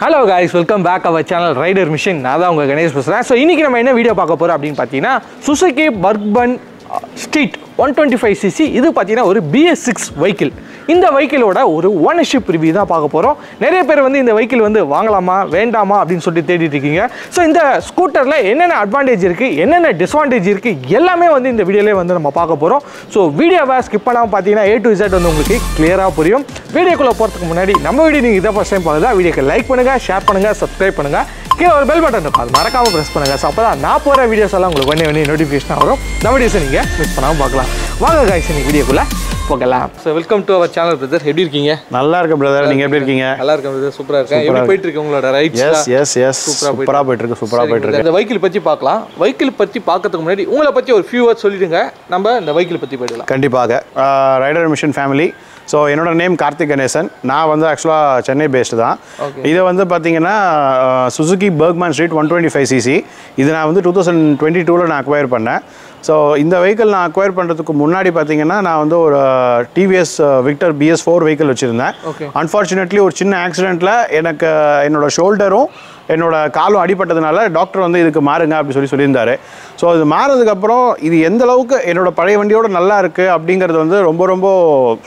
Hello guys, welcome back our channel Rider Mission. நான் தான் உங்க கணேஷ் பேசுறேன். சோ இன்னைக்கு நம்ம என்ன வீடியோ பார்க்க போறோம் அப்படினு பாத்தீங்கன்னா Suzuki Bergman Street 125cc இது பாத்தீங்கன்னா ஒரு BS6 vehicle. இந்த வெஹிக்கிளோட ஒரு ஓனர்ஷிப் ரிவ்யூ தான் பார்க்க போறோம். நிறைய பேர் வந்து இந்த வெஹிக்கிள் வந்து வாங்கலாமா வேண்டாமா அப்படினு சொல்லி தேடிட்டு இருக்கீங்க. சோ இந்த ஸ்கூட்டர்ல என்னென்ன அட்வான்டேஜ் இருக்கு, என்னென்ன டிஸ்அட்வான்டேஜ் இருக்கு எல்லாமே வந்து இந்த வீடியோலயே வந்து நம்ம பார்க்க போறோம். சோ வீடியோவை ஸ்கிப் பண்ணாம பாத்தீங்கன்னா A to Z வந்து உங்களுக்கு கிளியரா புரியும். வீடியோக்குள்ள போறதுக்கு முன்னாடி நம்ம வீடியோ நீங்க இத ஃபர்ஸ்ட் டைம் பார்த்தா வீடியோக்கு லைக் பண்ணுங்க, ஷேர் பண்ணுங்க, சப்ஸ்கிரைப் பண்ணுங்க. கீழ ஒரு பெல் பட்டன் இருக்கும், அது மறக்காம பிரஸ் பண்ணுங்க. சோ அப்பதான் நான் போற வீடியோஸ் எல்லாம் உங்களுக்கு உடனே நோட்டிஃபிகேஷன் வரும். நம்ம வீடியோஸ் நீங்க மிஸ் பண்ணாம பார்க்கலாம். வாங்க गाइस இன்னைக்கு வீடியோக்குள்ள போகலாம். So welcome to our channel brother. எப்படி இருக்கீங்க? நல்லா இருக்க பிரதர். நீங்க எப்படி இருக்கீங்க? நல்லா இருக்கேன் பிரதர். சூப்பரா இருக்கேன். எப்படி போயிட்டு இருக்கு உங்களோட ரைட்ஸ்? எஸ் சூப்பரா போயிட்டு இருக்கு. இந்த வெஹிக்கிள் பத்தி பார்க்கலாம். வெஹிக்கிள் பத்தி பார்க்கிறதுக்கு முன்னாடி உங்களை பத்தி ஒரு ஃபியூ வேர்ட்ஸ் சொல்லிடுங்க. நம்ம இந்த வெஹிக்கிள் பத்தி போயிடலாம். கண்டிப்பாக. Rider mission family. ஸோ என்னோட நேம் கார்த்திக் கணேசன். நான் வந்து ஆக்சுவலாக சென்னை பேஸ்டு தான். இதை வந்து பார்த்தீங்கன்னா சுசுகி பெர்க்மேன் ஸ்ட்ரீட் 125cc இது நான் வந்து 2022 நான் அக்வயர் பண்ணேன். ஸோ இந்த வெஹிக்கிள் நான் அக்வயர் பண்ணுறதுக்கு முன்னாடி பார்த்தீங்கன்னா நான் வந்து ஒரு டிவிஎஸ் விக்டர் BS4 வெஹிக்கிள் வச்சுருந்தேன். அன்ஃபார்ச்சுனேட்லி ஒரு சின்ன ஆக்சிடெண்ட்டில் எனக்கு என்னோடய ஷோல்டரும் என்னோட காலும் அடிப்பட்டதுனால டாக்டர் வந்து இதுக்கு மாறுங்க அப்படி சொல்லியிருந்தாரு. ஸோ இது மாறதுக்கப்புறம் இது எந்த அளவுக்கு என்னோட பழைய வண்டியோட நல்லா இருக்குது அப்படிங்கிறது வந்து ரொம்ப ரொம்ப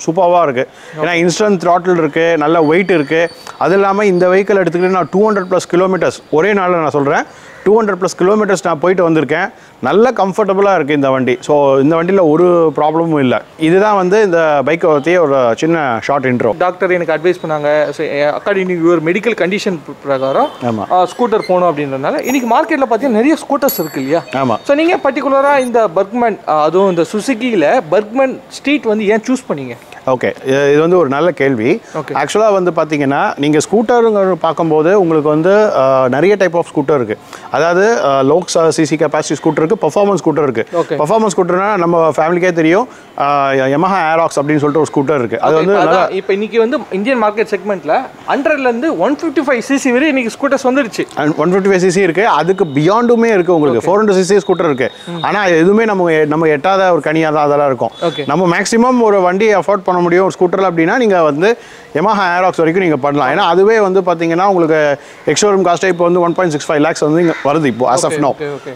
சூப்பராக இருக்குது. ஏன்னா இன்ஸ்டன்ட் த்ராட்டில் இருக்குது, நல்ல வெயிட் இருக்குது. அது இல்லாமல் இந்த வெஹிக்கிள் எடுத்துக்கிட்டு நான் 200+ கிலோமீட்டர்ஸ் ஒரே நாளில் நான் சொல்கிறேன் 200+ கிலோமீட்டர்ஸ் நான் போயிட்டு வந்திருக்கேன். நல்ல கம்ஃபர்டபுளாக இருக்குது இந்த வண்டி. ஸோ இந்த வண்டியில் ஒரு ப்ராப்ளமும் இல்லை. இதுதான் வந்து இந்த பைக்கை பற்றி ஒரு சின்ன ஷார்ட் இன்ட்ரோ. டாக்டர் எனக்கு அட்வைஸ் பண்ணாங்க அக்கார்டிங் யுவர் மெடிக்கல் கண்டிஷன் பிரகாரம் ஸ்கூட்டர் போகணும் அப்படின்றதுனால இன்னைக்கு மார்க்கெட்டில் பார்த்தீங்கன்னா நிறைய ஸ்கூட்டர்ஸ் இருக்கு இல்லையா? ஆமாம். ஸோ நீங்கள் பர்டிகுலராக இந்த பெர்க்மேன் அதுவும் இந்த சுசுகியில் பெர்க்மேன் ஸ்ட்ரீட் வந்து ஏன் சூஸ் பண்ணீங்க? ஓகே, இது வந்து ஒரு நல்ல கேள்வி. ஆக்சுவலாக வந்து பார்த்தீங்கன்னா நீங்கள் ஸ்கூட்டருங்க பார்க்கும்போது உங்களுக்கு வந்து நிறைய டைப் ஆஃப் ஸ்கூட்டர் இருக்குது. அதாவது லோ சிசி கெப்பாசிட்டி ஸ்கூட்டர் இருக்குது, பர்ஃபார்மன்ஸ் ஸ்கூட்டர் இருக்குது. பர்ஃபார்மன்ஸ் ஸ்கூட்டர்னா நம்ம ஃபேமிலிக்கே தெரியும், Yamaha Aerox அப்படின்னு சொல்லிட்டு ஒரு ஸ்கூட்டர் இருக்குது. அது வந்து இப்போ இன்னைக்கு வந்து இந்தியன் மார்க்கெட் செக்மெண்ட்டில் 100லேருந்து 155cc வரை இன்னைக்கு ஸ்கூட்டர்ஸ் வந்துடுச்சு. 155cc இருக்குது, அதுக்கு பியாண்டுமே இருக்குது. உங்களுக்கு 400cc ஸ்கூட்டர் இருக்குது. ஆனால் எதுவுமே நம்ம எட்டாத ஒரு கனியாக தான் அதெல்லாம் இருக்கும். நம்ம மேக்ஸிமம் ஒரு வண்டியை அஃபோர்ட் பண்ண முடியும் ஒரு ஸ்கூட்டரில் அப்படின்னா நீங்கள் வந்து Yamaha Aerox வரைக்கும் நீங்கள் பண்ணலாம். ஏன்னா அதுவே வந்து பார்த்தீங்கன்னா உங்களுக்கு எக்ஸ்ஷோரூம் காஸ்ட்டே இப்போ வந்து 1.65 lakhs வந்து இங்கே வருது இப்போ as of now.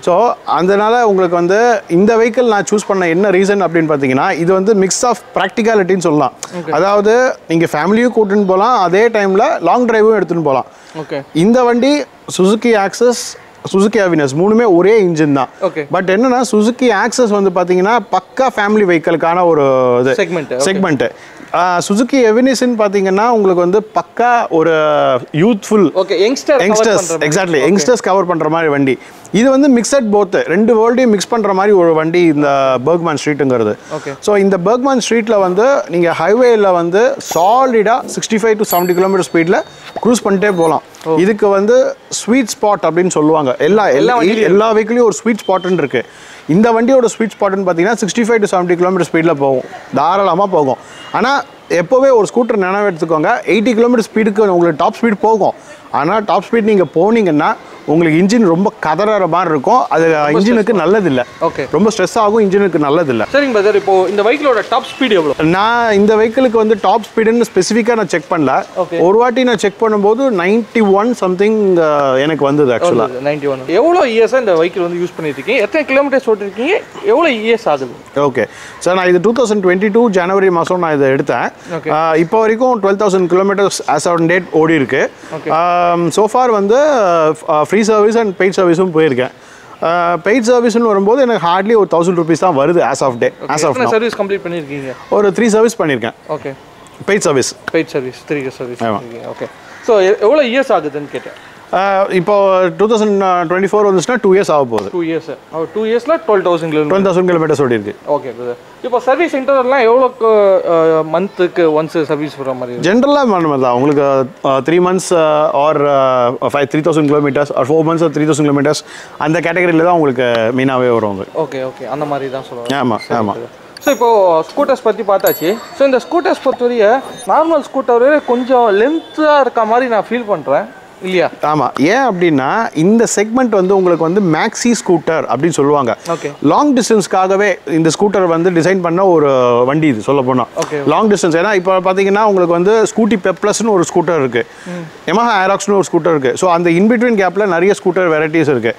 ஸோ அதனால உங்களுக்கு வந்து இந்த வெஹிக்கிள் நான் சூஸ் பண்ண என்ன ரீசன் அப்படின்னு பார்த்தீங்கன்னா இது வந்து மிக்ஸ் ஆஃப் ப்ராக்டிகாலிட்டின்னு சொல்லலாம். அதாவது நீங்கள் ஃபேமிலியும் கூட்டின்னு போகலாம், அதே டைமில் லாங் டிரைவும் எடுத்துன்னு போகலாம். இந்த வண்டி சுசுகி ஆக்சஸ், சுசுகி அவினஸ் மூணுமே ஒரே இன்ஜின் தான். பட் என்னன்னா சுசுகி ஆக்சஸ் வந்து பார்த்தீங்கன்னா பக்கா ஃபேமிலி வெஹிக்கிளுக்கான ஒரு செக்மெண்ட். சுசுகி எவினிஸ்ன்னு பார்த்தீங்கன்னா உங்களுக்கு வந்து பக்கா ஒரு youthful youngsters exactly youngsters cover பண்ணுற மாதிரி வண்டி. இது வந்து மிக்சட் போத் ரெண்டு வேர்ல்டையும் மிக்ஸ் பண்ணுற மாதிரி ஒரு வண்டி இந்த பெர்க்மேன் ஸ்ட்ரீட்டுங்கிறது. ஸோ இந்த பெர்க்மேன் ஸ்ட்ரீட்டில் வந்து நீங்கள் ஹைவேயில் வந்து சாலிடாக 65 to 70 கிலோமீட்டர் ஸ்பீடில் க்ரூஸ் பண்ணிட்டே போகலாம். இதுக்கு வந்து ஸ்வீட் ஸ்பாட் அப்படின்னு சொல்லுவாங்க. எல்லா வெஹிக்கிளையும் ஒரு ஸ்வீட் ஸ்பாட்னு இருக்கு. இந்த வண்டியோட ஸ்வீட் ஸ்பாட்னு பார்த்தீங்கன்னா 65 to 70 கிலோமீட்டர் ஸ்பீடில் போகும், தாராளமாக போகும். ஆனால் எப்போவே ஒரு ஸ்கூட்டர் நினைவு எடுத்துக்கோங்க, 80 கிலோமீட்டர் ஸ்பீடுக்கு உங்களுக்கு டாப் ஸ்பீட் போகும். ஆனால் டாப் ஸ்பீட் நீங்கள் போனீங்கன்னா உங்களுக்கு இன்ஜின் ரொம்ப கதற மாதிரி இருக்கும். அது இன்ஜினுக்கு நல்லதில்லை. ரொம்ப ஸ்ட்ரெஸ் ஆகும், இன்ஜினுக்கு நல்லதில்லை. சரிங்க பிரதர், இப்போ இந்த வெஹிக்கிளோட டாப் ஸ்பீடு எவ்வளோ? நான் இந்த வெஹிக்கிளுக்கு வந்து டாப் ஸ்பீடுன்னு ஸ்பெசிஃபிக்காக நான் செக் பண்ணல. ஒரு வாட்டி நான் செக் பண்ணும்போது 91 சம்திங் எனக்கு வந்தது. ஆக்சுவலாக 91. எவ்வளோ இயர்ஸாக இந்த வெஹிக்கிள் வந்து யூஸ் பண்ணியிருக்கீங்க? எத்தனை கிலோமீட்டர்ஸ் ஓட்டிருக்கீங்க? எவ்வளோ இயர்ஸ் ஆகுது? ஓகே சார், நான் இது 2022 ஜனவரி மாதம் நான் இதை எடுத்தேன். இப்போ வரைக்கும் 12,000 கிலோமீட்டர்ஸ் ஆஸ் ஆன் டேட் ஓடி இருக்கு. சோஃபார் வந்து ஃப்ரீ சர்வீஸ் அண்ட் பெய்ட் சர்வீஸும் போயிருக்கேன். பெய்ட் சர்வீஸ்னு வரும்போது எனக்கு ஹார்ட்லி ஒரு 1000 rupees தான் வருது as of day. Service complete பண்ணியிருக்கீங்க? ஒரு 3 சர்வீஸ் பண்ணியிருக்கேன். Okay, paid service 3 service. Okay, so எவ்வளோ இயர்ஸ் ஆகுதுன்னு கேட்டேன். இப்போ 2024 வந்துச்சுன்னா 2 years ஆக போகுது. 2 years. 2 yearsல 12,000 கிலோமீட்டர்ஸ் ஓடி இருக்கு. ஓகே பிரதர், இப்போ சர்வீஸ் இன்டர்வல்லாம் எவ்வளோ மந்த்துக்கு ஒன்ஸ் சர்வீஸ் வர மாதிரி? ஜென்ரலாக தான் உங்களுக்கு 3 months or 3,000 kilometres or 4 months 3,000 kilometres அந்த கேட்டகரியில் தான் உங்களுக்கு மெயினாகவே வரும். ஓகே, அந்த மாதிரி தான் சொல்லுவாங்க. ஆமாம். ஸோ இப்போது ஸ்கூட்டர்ஸ் பற்றி பார்த்தாச்சு. ஸோ இந்த ஸ்கூட்டர்ஸ் பொறுத்தவரைய நார்மல் ஸ்கூட்டர் கொஞ்சம் லென்த்தாக இருக்க மாதிரி நான் ஃபீல் பண்ணுறேன். இல்லையா? ஆமாம். ஏன் அப்படின்னா இந்த செக்மெண்ட் வந்து உங்களுக்கு வந்து மேக்ஸி ஸ்கூட்டர் அப்படின்னு சொல்லுவாங்க. லாங் டிஸ்டன்ஸ்க்காகவே இந்த ஸ்கூட்டர் வந்து டிசைன் பண்ண ஒரு வண்டி இது சொல்ல போனால். லாங் டிஸ்டன்ஸ் ஏன்னா இப்போ பார்த்தீங்கன்னா உங்களுக்கு வந்து ஸ்கூட்டி பெப்ளஸ்னு ஒரு ஸ்கூட்டர் இருக்குது, யமஹா ஏராக்ஸ்னு ஒரு ஸ்கூட்டர் இருக்குது. ஸோ அந்த இன்பிட்வீன் கேப்பில் நிறைய ஸ்கூட்டர் வெரைட்டிஸ் இருக்குது.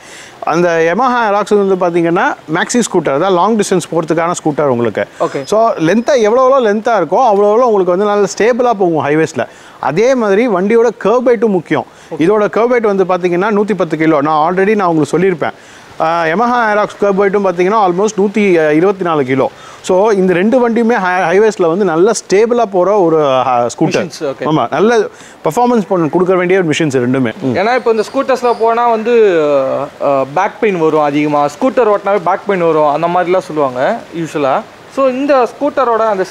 அந்த யமஹா ஏராக்ஸ் வந்து பார்த்தீங்கன்னா மேக்ஸி ஸ்கூட்டர், அதான் லாங் டிஸ்டன்ஸ் போகிறதுக்கான ஸ்கூட்டர் உங்களுக்கு. ஸோ லென்த்தாக எவ்வளோ லென்த்தாக இருக்கோ அவ்வளோ உங்களுக்கு வந்து நல்ல ஸ்டேபிளாக போகும் ஹைவேஸில். அதே மாதிரி வண்டியோட கர்வ் ஹைட்டும் முக்கியம். இதோட கர்வ் ஹைட் வந்து பார்த்தீங்கன்னா 110 கிலோ. நான் ஆல்ரெடி உங்களுக்கு சொல்லியிருப்பேன். யமஹா ஏராக்ஸ் கர்வ் ஹைட்டும் பார்த்தீங்கன்னா ஆல்மோஸ்ட் 124 கிலோ. ஸோ இந்த ரெண்டு வண்டியுமே ஹைவேஸில் வந்து நல்ல ஸ்டேபிளாக போகிற ஒரு ஸ்கூட்டர். ஆமாம், நல்ல பர்ஃபார்மன்ஸ் கொடுக்க வேண்டிய ஒரு மிஷின்ஸ் ரெண்டுமே. ஏன்னா இப்போ இந்த ஸ்கூட்டர்ஸில் போனால் வந்து பேக் பெயின் வரும் அதிகமாக, ஸ்கூட்டர் ஓட்டினாவே பேக் பெயின் வரும் அந்த மாதிரிலாம் சொல்லுவாங்க யூஸ்வலாக. ஸோ இந்த ஸ்கூட்டரோட அந்த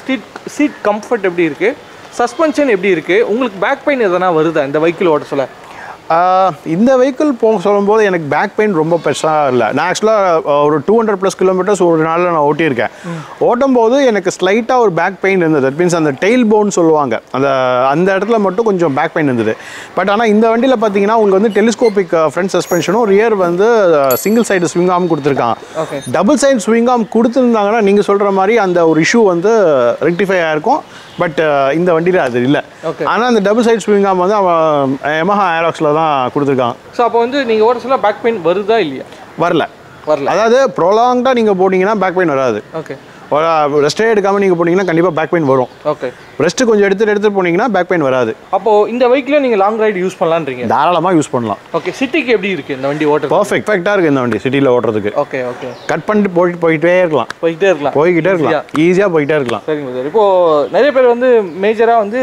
சீட் கம்ஃபர்ட் எப்படி இருக்குது, சஸ்பென்ஷன் எப்படி இருக்குது, உங்களுக்கு பேக் பெயின் எதனா வருதா இந்த வெஹிக்கிள் ஓட்ட சொல்ல? இந்த வெஹிக்கிள் சொல்லும்போது எனக்கு பேக் பெயின் ரொம்ப பெருசாக இல்லை. நான் ஆக்சுவலாக ஒரு 200+ கிலோமீட்டர்ஸ் ஒரு நாளில் நான் ஓட்டியிருக்கேன். ஓட்டும்போது எனக்கு ஸ்லைட்டாக ஒரு பேக் பெயின் இருந்தது. தட் மீன்ஸ் அந்த டெயில் போன் சொல்லுவாங்க, அந்த இடத்துல மட்டும் கொஞ்சம் பேக் பெயின் இருந்தது. பட் ஆனால் இந்த வண்டியில் பார்த்தீங்கன்னா உங்களுக்கு வந்து டெலிஸ்கோபிக் ஃப்ரண்ட் சஸ்பென்ஷனும் ரியர் வந்து சிங்கிள் சைடு ஸ்விங் ஆர்ம் கொடுத்துருக்காங்க. டபுள் சைடு ஸ்விங் ஆர்ம் கொடுத்துருந்தாங்கன்னா நீங்கள் சொல்கிற மாதிரி அந்த ஒரு இஷ்யூ வந்து ரெக்டிஃபை ஆகிருக்கும். பட் இந்த வண்டியில் அது இல்லை. ஆனால் அந்த டபுள் சைடு ஸ்விங் ஆர்ம் வந்து அவன் யமஹா ஏராக்ஸில் தான் கொடுத்துருக்காங்க. ஸோ அப்போ வந்து நீங்கள் ஓட்ட சொல்ல பேக் பெயின் வருதா இல்லையா? வரல. அதாவது ப்ரொலாங்டாக நீங்கள் போனீங்கன்னா பேக் பெயின் வராது. ரெஸ்டே எடுக்காமல் நீங்கள் போனீங்கன்னா கண்டிப்பாக பேக் பெயின் வரும். ரெஸ்ட்டு கொஞ்சம் எடுத்துகிட்டு போனீங்கன்னா பேக் பெயின் வராது. அப்போது இந்த வெஹிக்கிளை நீங்கள் லாங் ரைடு யூஸ் பண்ணலான்றீங்க? தாராளமாக யூஸ் பண்ணலாம். சிட்டிக்கு எப்படி இருக்குது இந்த வண்டி ஓட்டுறது? பர்ஃபெக்டாக இருக்குது இந்த வண்டி சிட்டியில் ஓட்டுறதுக்கு. கட் பண்ணிட்டு போயிட்டே இருக்கலாம், போய்கிட்டே இருக்கலாம், ஈஸியாக போயிட்டே இருக்கலாம். சரிங்க சார். இப்போது நிறைய பேர் வந்து மேஜராக வந்து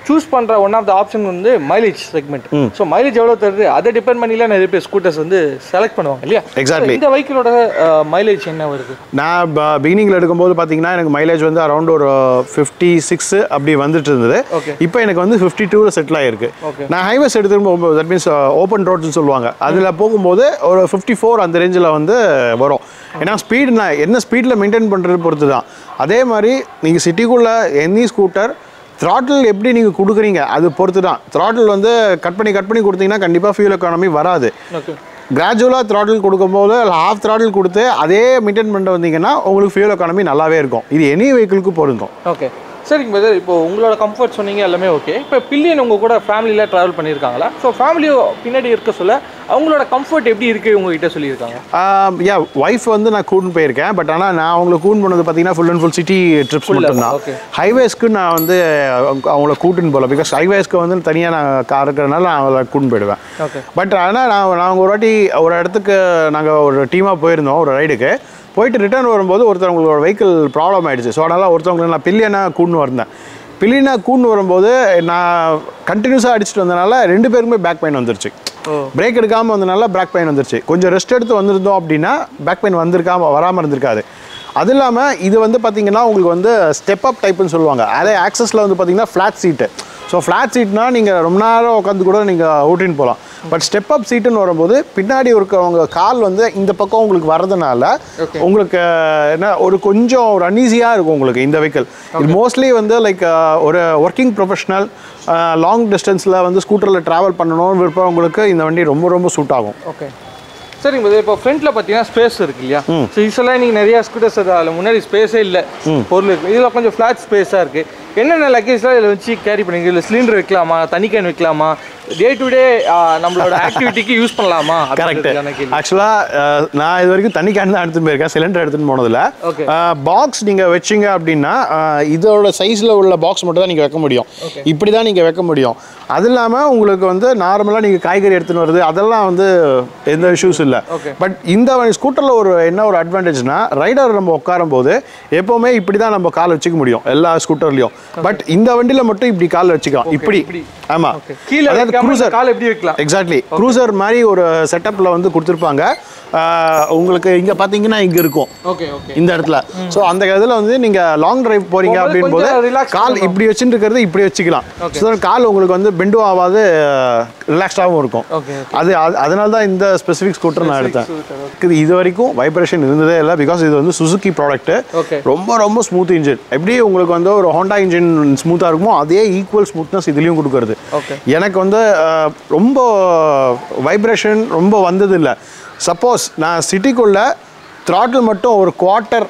சூஸ் பண்ணுற ஒன் ஆஃப் த ஆப்ஷன் வந்து மைலேஜ் செக்மெண்ட். ஸோ மைலேஜ் எவ்வளோ தருது அதை டிபெண்ட் பண்ணிலாம் நிறைய பேர் ஸ்கூட்டர்ஸ் வந்து செலக்ட் பண்ணுவாங்க இல்லையா? எக்ஸாக்ட்லி. இந்த வெஹிக்கிளோட மைலேஜ் என்ன வருது? நான் பிகினிங்கில் எடுக்கும்போது பார்த்தீங்கன்னா எனக்கு மைலேஜ் வந்து அரௌண்ட் ஒரு 56 அப்படி வந்துட்டு இருந்தது. இப்போ எனக்கு வந்து 52 செட்டில் ஆகிருக்கு. நான் ஹைவேஸ் எடுத்துகிட்டு போகும்போது, தட் மீன்ஸ் ஓப்பன் ரோட்ஸ்னு சொல்லுவாங்க, அதில் போகும்போது ஒரு 54 அந்த ரேஞ்சில் வந்து வரும். ஏன்னா ஸ்பீடு நான் என்ன ஸ்பீடில் மெயின்டைன் பண்ணுறது பொறுத்து தான். அதே மாதிரி நீங்கள் சிட்டிக்குள்ளே எனி ஸ்கூட்டர் த்ராட்டில் எப்படி நீங்கள் கொடுக்குறீங்க அது பொறுத்து தான். த்ராட்டில் வந்து கட் பண்ணி கொடுத்தீங்கன்னா கண்டிப்பாக ஃபியூல் எக்கானமி வராது. கிராஜுவலாக த்ராட்டில் கொடுக்கும்போது ஹாஃப் த்ராட்டில் கொடுத்து அதே மெயின்டைன் பண்ணிட்டு வந்தீங்கன்னா உங்களுக்கு ஃபியூல் எக்கானமி நல்லாவே இருக்கும். இது எனி வெஹிக்கிளுக்கு பொருந்தும். ஓகே, சரிங்க பிரதர். இப்போ உங்களோட கம்ஃபர்ட் சொன்னீங்க எல்லாமே ஓகே. இப்போ பில்லியன் உங்கள் கூட ஃபேமிலியில் ட்ராவல் பண்ணியிருக்காங்களா? ஸோ ஃபேமிலியோ பின்னாடி இருக்க சொல்ல அவங்களோட கம்ஃபர்ட் எப்படி இருக்குது உங்ககிட்ட சொல்லியிருக்காங்க? ஒய்ஃப் வந்து நான் கூட்டின்னு போயிருக்கேன். பட் ஆனால் நான் அவங்கள கூட்டின்னு போனது பார்த்தீங்கன்னா full and full city trips மட்டும்தான். ஹைவேஸ்க்கு நான் வந்து அவங்கள கூட்டின்னு போகல. பிகாஸ் ஹைவேஸ்க்கு வந்து தனியாக நான் கார் இருக்கிறதுனால நான் அவங்கள கூட்டின்னு போயிடுவேன். பட் ஆனால் நாங்கள் ஒரு வாட்டி ஒரு இடத்துக்கு நாங்கள் ஒரு டீமாக போயிருந்தோம் ஒரு ரைடுக்கு. போயிட்டு ரிட்டர்ன் வரும்போது ஒருத்தவங்களோட வெஹிக்கிள் ப்ராப்ளம் ஆகிடுச்சு. ஸோ அதனால் ஒருத்தவங்களுக்கு நான் பில்லியனாக கூட்டின்னு வந்தேன். பில்லியனாக கூட்டின்னு வரும்போது நான் கண்டினியூஸாக அடிச்சுட்டு வந்தனால 2 பேருக்குமே பேக் பெயின் வந்துருச்சு. பிரேக் எடுக்காமல் வந்தனால பேக் பெயின் வந்துருச்சு. கொஞ்சம் ரெஸ்ட் எடுத்து வந்திருந்தோம் அப்படின்னா பேக் பெயின் வராமல் இருந்திருக்காது. அது இல்லாமல் இது வந்து பார்த்தீங்கன்னா உங்களுக்கு வந்து ஸ்டெப் அப் டைப்புன்னு சொல்லுவாங்க. அதே ஆக்சஸில் வந்து பார்த்தீங்கன்னா ஃப்ளாட் சீட்டு. ஸோ ஃப்ளாட் சீட்னா நீங்கள் ரொம்ப நேரம் உட்காந்து கூட நீங்கள் ஓட்டின்னு போகலாம். பட் ஸ்டெப் அப் சீட்டுன்னு வரும்போது பின்னாடி இருக்கவங்க கால் வந்து இந்த பக்கம் உங்களுக்கு வர்றதுனால உங்களுக்கு என்ன ஒரு கொஞ்சம் ஒரு அன்ஈஸியாக இருக்கும் உங்களுக்கு இந்த வெஹிக்கிள். இது மோஸ்ட்லி வந்து லைக் ஒரு ஒர்க்கிங் ப்ரொஃபஷனல் லாங் டிஸ்டன்ஸில் வந்து ஸ்கூட்டரில் ட்ராவல் பண்ணணும்னு விருப்பவங்களுக்கு இந்த வண்டி ரொம்ப ரொம்ப சூட் ஆகும். ஓகே, சரிங்க பிரதர். இப்போ ஃப்ரண்ட்டில் பார்த்தீங்கன்னா ஸ்பேஸ் இருக்கு இல்லையா? ஸோ யூஸ்வலாக நீங்கள் நிறையா ஸ்கூட்டர்ஸ் அதில் முன்னாடி ஸ்பேஸே இல்லை, பொருள் இருக்குது. இதில் கொஞ்சம் ஃப்ளாட் ஸ்பேஸாக இருக்குது. என்னென்ன லக்கேஜ்லாம் இதில் வச்சு கேரி பண்ணிங்க? இல்லை சிலிண்டர் வைக்கலாமா, தனி கேன் வைக்கலாமா, டே டு டே நம்மளோட ஆக்டிவிட்டிக்கு யூஸ் பண்ணலாமா? கரெக்ட். ஆக்சுவலாக நான் இது வரைக்கும் தனி கேன் தான் எடுத்துன்னு போயிருக்கேன், சிலிண்டர் எடுத்துன்னு போனதில்ல. பாக்ஸ் நீங்கள் வச்சிங்க அப்படின்னா இதோட சைஸில் உள்ள பாக்ஸ் மட்டும் தான் நீங்கள் வைக்க முடியும். இப்படி தான் நீங்கள் வைக்க முடியும். அது இல்லாமல் உங்களுக்கு வந்து நார்மலாக நீங்கள் காய்கறி எடுத்துன்னு வருது அதெல்லாம் வந்து எந்த இஷ்யூஸ் இல்லை. பட் இந்த ஸ்கூட்டரில் ஒரு அட்வான்டேஜ்னா ரைடர் நம்ம உட்காரும் போது எப்போவுமே இப்படி தான் நம்ம கால் வச்சுக்க முடியும் எல்லா ஸ்கூட்டர்லையும். பட் இந்த வண்டியில் மட்டும் இப்படி கால் வச்சுக்கலாம் இப்படி. ஆமாம், அதாவது க்ரூசர் கால் எப்படி வைக்கலாம். எக்ஸாக்ட்லி, க்ரூசர் மாதிரி ஒரு செட்டப்பில் வந்து கொடுத்துருப்பாங்க. உங்களுக்கு இங்கே பார்த்தீங்கன்னா இங்கே இருக்கும் இந்த இடத்துல. ஸோ அந்த இதில் வந்து நீங்கள் லாங் டிரைவ் போகிறீங்க அப்படின் போது கால் இப்படி வச்சுட்டு இருக்கிறது இப்படி வச்சுக்கலாம். ஸோ கால் உங்களுக்கு வந்து பெண்டும் ஆகாது, ரிலாக்ஸ்டாகவும் இருக்கும். அதனால தான் இந்த ஸ்பெசிஃபிக் ஸ்கூட்டர் நான் எடுத்தேன். இது வரைக்கும் வைப்ரேஷன் இருந்ததே இல்லை. பிகாஸ் இது வந்து சுசுகி ப்ராடக்ட். ரொம்ப ரொம்ப ஸ்மூத் இன்ஜின். எப்படி உங்களுக்கு வந்து ஒரு ஹோண்டா இன்ஜின் ஸ்மூத்தாக இருக்குமோ அதே ஈக்குவல் ஸ்மூத்னஸ் இதுலேயும் கொடுக்குறது. எனக்கு வந்து ரொம்ப வைப்ரேஷன் ரொம்ப வந்ததில்லை. சப்போஸ் நான் சிட்டிக்குள்ளே த்ராட்டில் மட்டும் ஒரு குவார்ட்டர்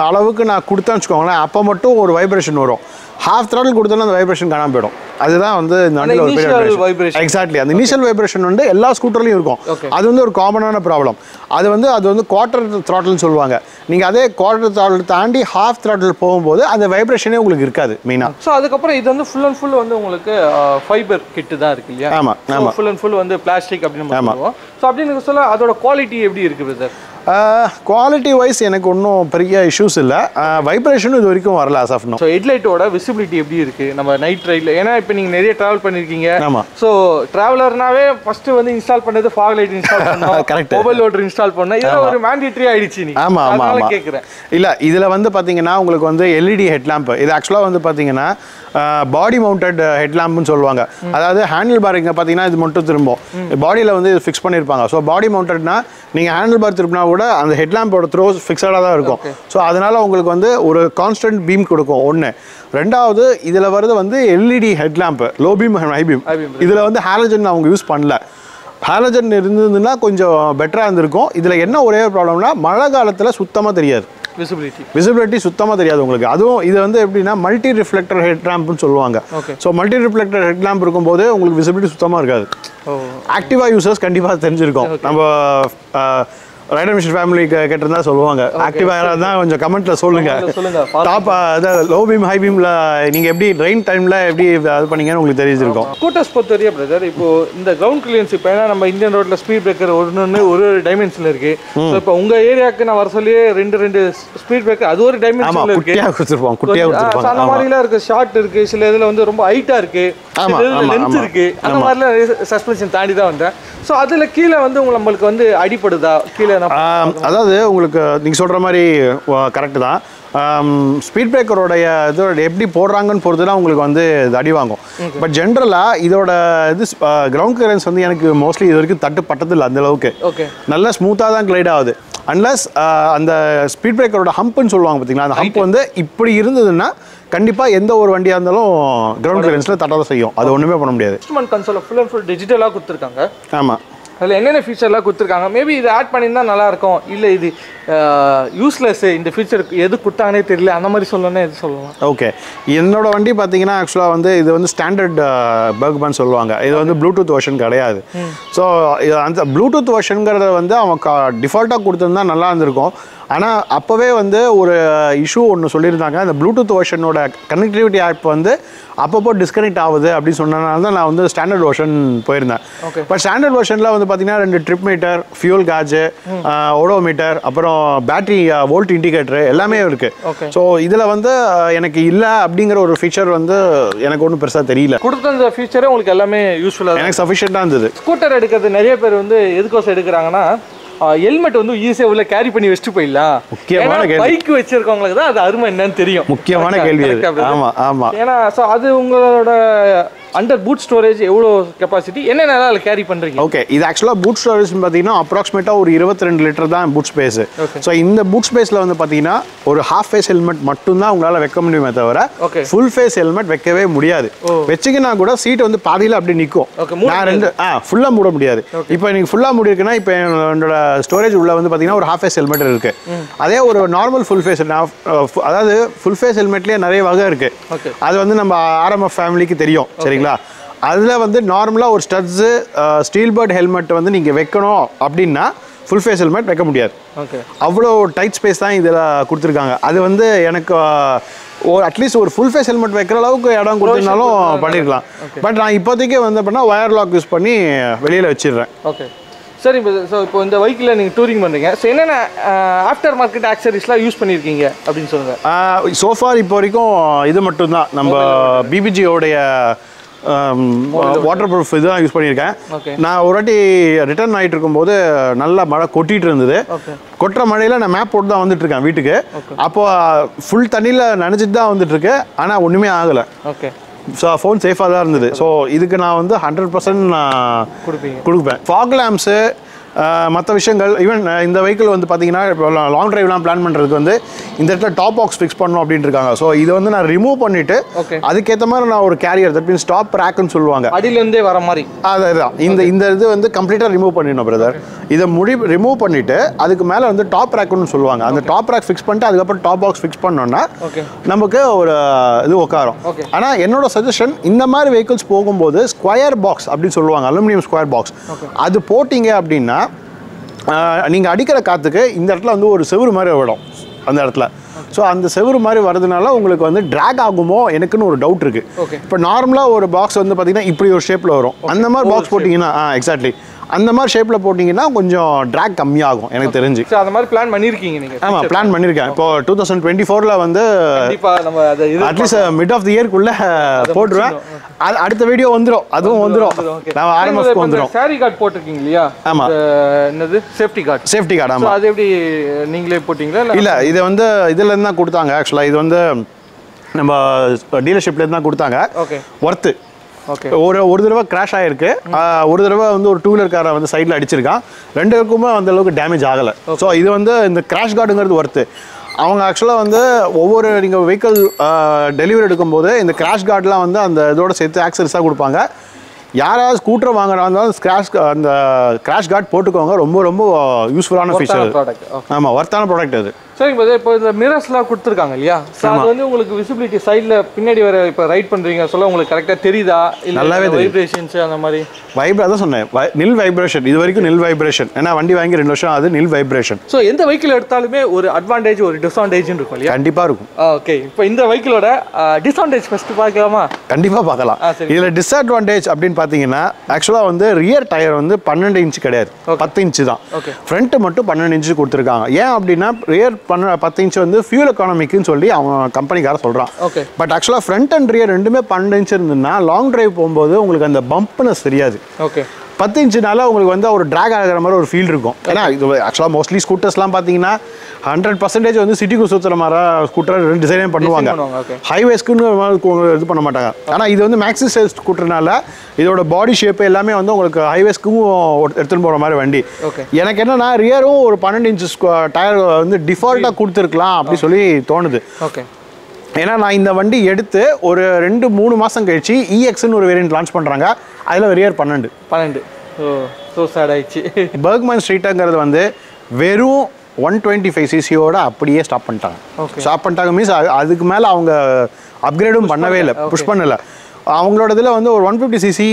அளவுக்கு நான் கொடுத்தேன்னு வச்சுக்கோங்களேன், அப்போ மட்டும் ஒரு வைப்ரேஷன் வரும். ஹாஃப் த்ராட்டில் கொடுத்தோன்னா அந்த வைப்ரேஷன் காணாமல் போயிடும். அதுதான் வந்து இந்த வண்டியில் ஒரு பெரிய எக்ஸாக்ட்லி அந்த இனிஷியல் வைப்ரேஷன் வந்து எல்லா ஸ்கூட்டர்லையும் இருக்கும். அது வந்து ஒரு காமனான ப்ராப்ளம். அது வந்து குவார்ட்டர் த்ராட்டில்னு சொல்லுவாங்க. நீங்கள் அதே குவார்ட்டர் த்ராட்டில் தாண்டி ஹாஃப் த்ராட்டில் போகும்போது அந்த வைப்ரேஷனே உங்களுக்கு இருக்காது மெயினாக. ஸோ அதுக்கப்புறம் இது வந்து ஃபுல் அண்ட் ஃபுல் வந்து உங்களுக்கு ஃபைபர் கிட்டு தான் இருக்கு இல்லையா? ஆமாம் ஆமாம், ஃபுல் அண்ட் ஃபுல் வந்து பிளாஸ்டிக் அப்படின்னு சொல்லுவோம். ஸோ அப்படின்னு சொல்ல அதோட குவாலிட்டி எப்படி இருக்குது சார்? குவாலிட்டி வைஸ் எனக்கு ஒன்றும் பெரிய இஷ்யூஸ் இல்லை. வைப்ரேஷனும் இது வரைக்கும் வரல as of now. ஸோ ஹெட்லைட்டோட விசிபிலிட்டி எப்படி இருக்கு நம்ம நைட் ரைடில்? ஏன்னா இப்போ நீங்கள் நிறைய ட்ராவல் பண்ணியிருக்கீங்க. ஆமாம். ஸோ ட்ராவலர்னாவே ஃபர்ஸ்ட் வந்து இன்ஸ்டால் பண்ணது ஃபாக் லைட் இன்ஸ்டால் பண்ணோம், கரெக்ட், மொபைல் லோடர் இன்ஸ்டால் பண்ணோம். இதெல்லாம் ஒரு மேண்டேட்டரி ஆயிடுச்சு. நீ ஆமாம் ஆமாம் ஆமாம் கேட்குறேன். இல்லை இதில் வந்து பார்த்தீங்கன்னா உங்களுக்கு வந்து எல்இடி ஹெட்லாம்ப். இது ஆக்சுவலாக வந்து பார்த்தீங்கன்னா பாடி மவுண்டட் ஹெட்லாம்ப்னு சொல்லுவாங்க. அதாவது ஹேண்டில் பார் இங்கே பார்த்தீங்கன்னா இது மட்டும் திரும்பும், பாடியில் வந்து இது ஃபிக்ஸ் பண்ணியிருப்பாங்க. ஸோ பாடி மவுண்டட்னா நீங்கள் ஹேண்டில் பார் திருப்பினா கூட அந்த ஹெட்லாம்போட த்ரோஸ் ஃபிக்ஸடாக தான் இருக்கும். ஸோ அதனால் உங்களுக்கு வந்து ஒரு கான்ஸ்டன்ட் பீம் கொடுக்கும் ஒன்று. ரெண்டாவது இதில் வருது வந்து LED headlamp, low beam high beam. இதில் வந்து ஹாலஜன் அவங்க யூஸ் பண்ணல. ஹாலஜன் இருந்ததுன்னா கொஞ்சம் பெட்டராக இருந்திருக்கும். இதில் என்ன ஒரே ப்ராப்ளம்னா மழை காலத்தில் சுத்தமாக தெரியாது, விசிபிலிட்டி சுத்தமாக தெரியாது உங்களுக்கு. அதுவும் இது வந்து எப்படின்னா மல்டி ரிஃப்ளெக்டர் ஹெட் லேம்ப்னு சொல்லுவாங்க. ஸோ மல்டி ரிஃப்ளெக்டர் ஹெட் லேம்ப் இருக்கும்போது உங்களுக்கு விசிபிலிட்டி சுத்தமாக இருக்காது. ஆக்டிவா யூசர்ஸ் கண்டிப்பாக தெரிஞ்சிருக்கும். நம்ம ரைடர் மிஷின் ஃபேமிலி கேட்டிருந்தா சொல்லுவாங்க. ஆக்டிவா தான் கொஞ்சம் கமெண்ட்ல சொல்லுங்க. டாப் லோ பீம் ஹை பீம்ல நீங்க எப்படி ரெயின் டைம்ல எப்படி அது பண்ணீங்கன்னு உங்களுக்கு தெரிஞ்சிருக்கும். ஸ்கூட்டர்ஸ் பொறுத்தவரையா பிரதர், இப்போ இந்த கிரவுண்ட் கிளியரன்ஸ் இப்போ ஏன்னா நம்ம இந்தியன் ரோட்ல ஸ்பீட் பிரேக்கர் ஒன்று ஒரு டைமென்ஷன்ல இருக்கு. இப்போ உங்க ஏரியாவுக்கு நான் வர சொல்லியே ரெண்டு ஸ்பீட் பிரேக்கர் அது ஒரு டைமென்ஷன்ல இருக்கு. குட்டியா கொடுத்துருப்பாங்க. அந்த மாதிரிலாம் இருக்கு. ஷார்ட் இருக்கு, சில இதுல வந்து ரொம்ப ஹைட்டா இருக்கு, லென்த் இருக்கு. அந்த மாதிரிலாம் சஸ்பென்ஷன் தாண்டி தான் வந்தேன். ஸோ அதில் கீழே வந்து நம்மளுக்கு வந்து அடிப்படுதா கீழே? அதாவது உங்களுக்கு நீங்கள் சொல்கிற மாதிரி கரெக்டு தான். ஸ்பீட் பிரேக்கரோடைய இதோட எப்படி போடுறாங்கன்னு பொறுத்து தான் உங்களுக்கு வந்து இது அடி வாங்கும். பட் ஜென்ரலாக இதோட இது கிரவுண்ட் கிளியரன்ஸ் வந்து எனக்கு மோஸ்ட்லி இது வரைக்கும் தட்டு பட்டதில்லை அந்தளவுக்கு. நல்லா ஸ்மூத்தாக தான் கிளைட் ஆகுது. அன்லஸ் அந்த ஸ்பீட் பிரேக்கரோட ஹம்ப்னு சொல்லுவாங்க பார்த்தீங்களா, அந்த ஹம்ப் வந்து இப்படி இருந்ததுன்னா கண்டிப்பாக எந்த ஒரு வண்டியாக இருந்தாலும் கிரவுண்ட் கிளியரன்ஸில் தட்டாதான் செய்யும். அது ஒன்றுமே பண்ண முடியாது. Instrument console full and full டிஜிட்டலாக கொடுத்துருக்காங்க. ஆமாம். அதில் என்னென்ன ஃபீச்சர்லாம் கொடுத்துருக்காங்க? மேபி இது ஆட் பண்ணியிருந்தால் நல்லாயிருக்கும், இல்லை இது யூஸ்லெஸ் இந்த ஃபீச்சர் எது கொடுத்தாங்கன்னே தெரியல, அந்த மாதிரி சொல்லணும்னா எது சொல்லலாம்? ஓகே, என்னோட வண்டி பார்த்தீங்கன்னா ஆக்சுவலாக வந்து இது வந்து ஸ்டாண்டர்ட் பர்க்மேன் சொல்லுவாங்க. இது வந்து ப்ளூடூத் வெர்ஷன் கிடையாது. ஸோ அந்த ப்ளூடூத் வெர்ஷனுங்கிறத வந்து அவன் டிஃபால்ட்டாக கொடுத்துருந்தா நல்லா இருந்திருக்கும். ஆனால் அப்போவே வந்து ஒரு இஷ்யூ ஒன்று சொல்லியிருந்தாங்க. அந்த ப்ளூடூத் வெர்ஷனோட கனெக்டிவிட்டி ஆப் வந்து அப்பப்போ டிஸ்கனெக்ட் ஆகுது அப்படின்னு சொன்னனால தான் நான் வந்து ஸ்டாண்டர்ட் வெர்ஷன் போயிருந்தேன். பட் ஸ்டாண்டர்ட் வெர்ஷனில் வந்து பார்த்தீங்கன்னா 2 trip meter, fuel kaju, odometer, அப்புறம் பேட்டரி வோல்ட் இண்டிகேட்டர் எல்லாமே இருக்குது. ஸோ இதில் வந்து எனக்கு இல்லை அப்படிங்கிற ஒரு ஃபீச்சர் வந்து எனக்கு ஒன்றும் பெருசாக தெரியல. கொடுத்த அந்த ஃபீச்சரே உங்களுக்கு எல்லாமே யூஸ்ஃபுல்லாக எனக்கு சஃபிஷியண்டாக இருந்தது. ஸ்கூட்டர் எடுக்கிறது நிறைய பேர் வந்து எதுக்கோசம் எடுக்கிறாங்கன்னா ஹெல்மெட் வந்து ஈஸியாக உள்ள கேரி பண்ணி வச்சுட்டு போயிடலாம். முக்கியமான கேள்வி. பைக் வச்சிருக்கவங்களுக்கு தான் அது அருமை என்னன்னு தெரியும். முக்கியமான கேள்வி. ஆமாம் ஆமாம். ஏன்னா ஸோ அது உங்களோட அண்டர் பூட் ஸ்டோரேஜ் எவ்வளோ கெப்பாசிட்டி, என்னென்ன அதில் கேரி பண்ணுறீங்க? ஓகே, இது ஆக்சுவலாக பூட் ஸ்டோரேஜ் பார்த்தீங்கன்னா அப்ராக்சிமேட்டாக ஒரு 22 லிட்டர் தான் பூட் ஸ்பேஸ். ஸோ இந்த பூட் ஸ்பேஸில் வந்து பார்த்தீங்கன்னா ஒரு ஹாஃப் ஃபேஸ் ஹெல்மெட் மட்டும்தான் உங்களால் வைக்க முடியுமே தவிர ஃபுல் ஃபேஸ் ஹெல்மெட் வைக்கவே முடியாது. வச்சிங்கன்னா கூட சீட் வந்து பாதியில் அப்படி நிற்கும். நான் ஃபுல்லாக மூட முடியாது. இப்போ நீங்கள் ஃபுல்லாக முடியிருக்குன்னா இப்போ என்னோட ஸ்டோரேஜ் உள்ள வந்து பார்த்தீங்கன்னா ஒரு ஹாஃப் ஃபேஸ் ஹெல்மெட் இருக்குது. அதே ஒரு நார்மல் ஃபுல் ஃபேஸ், அதாவது ஃபுல் ஃபேஸ் ஹெல்மெட்லேயே நிறைய வகை இருக்குது. அது வந்து நம்ம ஆர்எம்எஃப் ஃபேமிலிக்கு தெரியும், சரிங்களா? அதில் வந்து நார்மலாக ஒரு ஸ்டட்ஸு ஸ்டீல் பர்ட் ஹெல்மெட் வந்து நீங்கள் வைக்கணும் அப்படின்னா ஃபுல் ஃபேஸ் ஹெல்மெட் வைக்க முடியாது. அவ்வளோ டைட் ஸ்பேஸ் தான் இதில் கொடுத்துருக்காங்க. அது வந்து எனக்கு அட்லீஸ்ட் ஒரு ஃபுல் ஃபேஸ் ஹெல்மெட் வைக்கிற அளவுக்கு இடம் கொடுத்துருந்தாலும் பண்ணியிருக்கலாம். பட் நான் இப்போதைக்கு வந்து அப்படின்னா ஒயர் லாக் யூஸ் பண்ணி வெளியில் வச்சிடுறேன். ஓகே சரி. ஸோ இப்போ இந்த பைக்கில் நீங்கள் டூரிங் பண்ணுறீங்க, ஸோ என்னென்ன ஆஃப்டர் மார்க்கெட் ஆக்சரிஸ்லாம் யூஸ் பண்ணியிருக்கீங்க அப்படின்னு சொல்லுங்கள். சோஃபார் இப்போ வரைக்கும் இது மட்டும்தான் நம்ம பிபிஜியோடைய வாட்டர் ப்ரூஃப் இதுதான் யூஸ் பண்ணியிருக்கேன். நான் ஒரு வாட்டி ரிட்டர்ன் ஆகிட்டு இருக்கும்போது நல்லா மழை கொட்டிகிட்டு இருந்தது. கொட்டுற மழையில் நான் மேப் போட்டு தான் வந்துட்டு இருக்கேன் வீட்டுக்கு. அப்போ ஃபுல் தண்ணியில் நனைஞ்சிட்டு தான் வந்துட்டு இருக்கு. ஆனால் ஒன்றுமே ஆகலை. ஓகே. ஸோ ஃபோன் சேஃபாக தான் இருந்தது. ஸோ இதுக்கு நான் வந்து 100% நான் கொடுப்பேன். ஃபாக் லேம்ப்ஸு மற்ற விஷயங்கள் ஈவன் இந்த வெஹிக்கிள் வந்து பார்த்தீங்கன்னா லாங் டிரைவ்லாம் பிளான் பண்ணுறதுக்கு வந்து இந்த இடத்துல டாப் பாக்ஸ் ஃபிக்ஸ் பண்ணணும் அப்படின்ட்டு இருக்காங்க. ஸோ இதை வந்து நான் ரிமூவ் பண்ணிவிட்டு அதுக்கேற்ற மாதிரி நான் ஒரு கேரியர் தட் மீன்ஸ் டாப் ரேக்குன்னு சொல்லுவாங்க, அடியிலேருந்தே வர மாதிரி. அதுதான் இந்த இது வந்து கம்ப்ளீட்டாக ரிமூவ் பண்ணிடணும் பிரதர். இதை ரிமூவ் பண்ணிவிட்டு அதுக்கு மேலே வந்து டாப் ரேக்குன்னு சொல்லுவாங்க. அந்த டாப் ரேக் ஃபிக்ஸ் பண்ணிட்டு அதுக்கப்புறம் டாப் பாக்ஸ் ஃபிக்ஸ் பண்ணோன்னா நமக்கு ஒரு இது உட்காரும். ஆனால் என்னோட சஜஷன், இந்த மாதிரி வெஹிக்கிள்ஸ் போகும்போது ஸ்கொயர் பாக்ஸ் அப்படின்னு சொல்லுவாங்க, அலுமினியம் ஸ்கொயர் பாக்ஸ், அது போட்டிங்க அப்படின்னா நீங்கள் அடிக்கிற காற்றுக்கு இந்த இடத்துல வந்து ஒரு செவுறு மாதிரி விடும் அந்த இடத்துல. ஸோ அந்த செவுறு மாதிரி வரதுனால உங்களுக்கு வந்து ட்ராக் ஆகுமோ எனக்குன்னு ஒரு டவுட் இருக்குது. இப்போ நார்மலாக ஒரு பாக்ஸ் வந்து பார்த்தீங்கன்னா இப்படி ஒரு ஷேப்பில் வரும், அந்த மாதிரி பாக்ஸ் போட்டிங்கன்னா எக்ஸாக்ட்லி அந்த மாதிரி ஷேப்பில் போட்டிங்கன்னா கொஞ்சம் ட்ராக் கம்மியாகும் எனக்கு தெரிஞ்சு. அந்த மாதிரி பிளான் பண்ணியிருக்கீங்க நீங்கள்? ஆமாம், பிளான் பண்ணியிருக்கேன். இப்போ 2024 வந்து அட்லீஸ்ட் மிட் ஆஃப் தி இயர்க்குள்ளே போட்டுருவேன். அடுத்த வீடியோ வந்துடும், அதுவும் வந்துடும், நான் ஆர்எம்எஃப்க்கு வந்துடும். சாரி கார்டு போட்டிருக்கீங்க இல்லையா? ஆமாம். என்னது சேஃப்டி கார்டு? ஆமாம். அது எப்படி நீங்களே போட்டிங்களா? இல்லை, இது வந்து இதுலேருந்து தான் கொடுத்தாங்க. ஆக்சுவலாக இது வந்து நம்ம டீலர்ஷிப்லேருந்து தான் கொடுத்தாங்க. ஒர்த்து. ஒரு தடவை கிராஷ் ஆகிருக்கு, ஒரு தடவை வந்து ஒரு 2 வீலர் காரை வந்து சைடில் அடிச்சிருக்கான். 2 பேருக்குமே அந்த அளவுக்கு டேமேஜ் ஆகலை. ஸோ இது வந்து இந்த கிராஷ் கார்டுங்கிறது ஒர்த்து. அவங்க ஆக்சுவலாக வந்து ஒவ்வொரு நீங்கள் வெஹிக்கிள் டெலிவரி எடுக்கும்போது இந்த கிராஷ் கார்டெலாம் வந்து அந்த இதோட சேர்த்து ஆக்சரிஸாக கொடுப்பாங்க. யாராவது ஸ்கூட்டர் வாங்குறா இருந்தாலும் அந்த கிராஷ் கார்டு போட்டுக்கோங்க, ரொம்ப ரொம்ப யூஸ்ஃபுல்லான ஃபீச்சர். ஆமாம், ஒர்த்தான ப்ராடக்ட் அது. சரிங்க பிரதர், இப்போ இந்த மிரர்ஸ்லாம் கொடுத்துருக்காங்க இல்லையா? ஸோ அது வந்து உங்களுக்கு விசிபிலிட்டி சைடில் பின்னாடி வர இப்போ ரைட் பண்ணுறீங்க சொல்ல உங்களுக்கு கரெக்டாக தெரியுதா? நல்லாவே வைப்ரேஷன்ஸ் அந்த மாதிரி அதான் சொன்னேன், நில் வைப்ரேஷன். இது வரைக்கும் நில் வைப்ரேஷன். ஏன்னா வண்டி வாங்கி 2 வருஷம் அது நில் வைப்ரேஷன். ஸோ எந்த வெஹிக்கிள் எடுத்தாலுமே ஒரு அட்வான்டேஜ் ஒரு டிஸ்அட்வான்டேஜ் இருக்கும் இல்லையா? கண்டிப்பாக இருக்கும். ஓகே, இப்போ இந்த வெஹிக்கிளோட டிஸ்அட்வான்டேஜ் ஃபர்ஸ்ட் பார்க்கலாமா? கண்டிப்பாக பார்க்கலாம். இதில் டிஸ்அட்வான்டேஜ் அப்படின்னு பார்த்தீங்கன்னா ஆக்சுவலாக வந்து ரியர் டயர் வந்து 12 இன்ச் கிடையாது, 10 இன்ச்சு தான். ஃப்ரண்ட் மட்டும் 12 இன்ச்சு கொடுத்துருக்காங்க. ஏன் அப்படின்னா ரியர் 10 இன்ச் வந்து ஃபியூல் எக்கானமிக்குன்னு சொல்லி அவன் கம்பெனிக்கார சொல்கிறான். பட் ஆக்சுவலாக ஃப்ரண்ட் அண்ட் ரியர் ரெண்டுமே 12 இன்ச் இருந்ததுன்னா லாங் டிரைவ் போகும்போது உங்களுக்கு அந்த பம்ப்னஸ் தெரியாது. 10 இன்ச்சுனால உங்களுக்கு வந்து ஒரு ட்ராக் ஆகிற மாதிரி ஒரு ஃபீல் இருக்கும். ஏன்னா இது ஆக்சுவலாக மோஸ்ட்லி ஸ்கூட்டர்ஸ்லாம் பார்த்தீங்கன்னா 100% வந்து சிட்டிக்கு சுற்றுற மாதிரி ஸ்கூட்டர் டிசைனே பண்ணுவாங்க, ஹைவேஸ்க்குன்னு இது பண்ண மாட்டாங்க. ஆனால் இது வந்து மேக்ஸி சைஸ் ஸ்கூட்டர்னால இதோட பாடி ஷேப் எல்லாமே வந்து உங்களுக்கு ஹைவேஸ்க்கும் எடுத்துகிட்டு போகிற மாதிரி வண்டி. எனக்கு என்னன்னா ரியரும் ஒரு 12 இன்ச் டயர் வந்து டிஃபால்ட்டாக கொடுத்துருக்கலாம் அப்படி சொல்லி தோணுது. ஏன்னா நான் இந்த வண்டி எடுத்து ஒரு 2-3 மாதம் கழிச்சு EXன்னு ஒரு வேரியன்ட் லான்ச் பண்ணுறாங்க, அதில் ரியர் 12. ஸோ சேட் ஆயிடுச்சு. பர்க்மன் ஸ்ட்ரீட்டுங்கிறது வந்து வெறும் 125 சிசியோட அப்படியே ஸ்டாப் பண்ணிட்டாங்க. மீன்ஸ் அதுக்கு மேலே அவங்க அப்கிரேடும் பண்ணவே இல்லை, புஷ் பண்ணலை. அவங்களோட இதில் வந்து ஒரு 150 சிசி